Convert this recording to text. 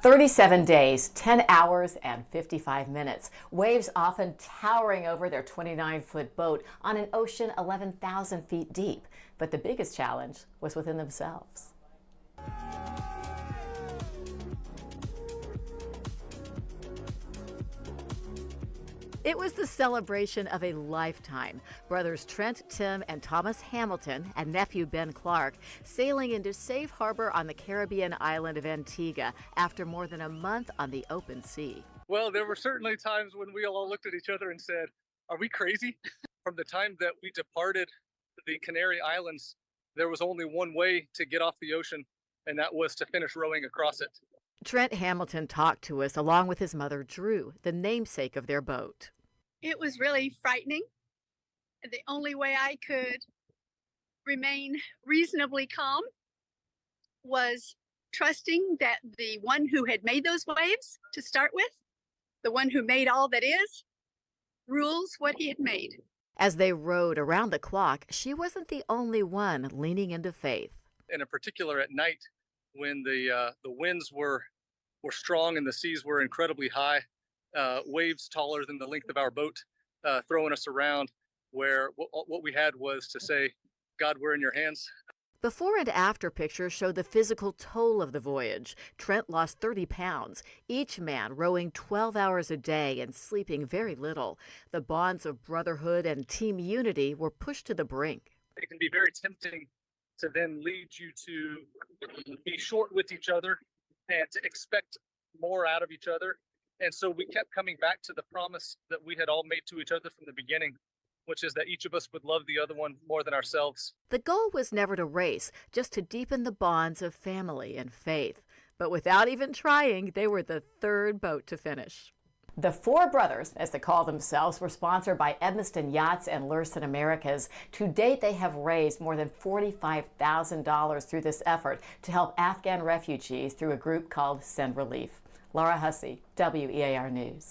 37 days, 10 hours, and 55 minutes. Waves often towering over their 29-foot boat on an ocean 11,000 feet deep. But the biggest challenge was within themselves. It was the celebration of a lifetime. Brothers Trent, Tim, and Thomas Hamilton and nephew Ben Clark sailing into safe harbor on the Caribbean island of Antigua after more than a month on the open sea. Well, there were certainly times when we all looked at each other and said, "Are we crazy?" From the time that we departed the Canary Islands, there was only one way to get off the ocean, and that was to finish rowing across it. Trent Hamilton talked to us along with his mother, Drew, the namesake of their boat. It was really frightening. The only way I could remain reasonably calm was trusting that the one who had made those waves to start with, the one who made all that is, rules what he had made. As they rowed around the clock, she wasn't the only one leaning into faith. And in particular at night, when the winds were strong and the seas were incredibly high, waves taller than the length of our boat throwing us around, where what we had was to say, "God, we're in your hands." Before and after pictures showed the physical toll of the voyage. Trent lost 30 pounds, each man rowing 12 hours a day and sleeping very little. The bonds of brotherhood and team unity were pushed to the brink. It can be very tempting to then lead you to be short with each other and to expect more out of each other. And so we kept coming back to the promise that we had all made to each other from the beginning, which is that each of us would love the other one more than ourselves. The goal was never to race, just to deepen the bonds of family and faith. But without even trying, they were the third boat to finish. The four brothers, as they call themselves, were sponsored by Edmiston Yachts and Lursen Americas. To date, they have raised more than $45,000 through this effort to help Afghan refugees through a group called Send Relief. Laura Hussey, WEAR News.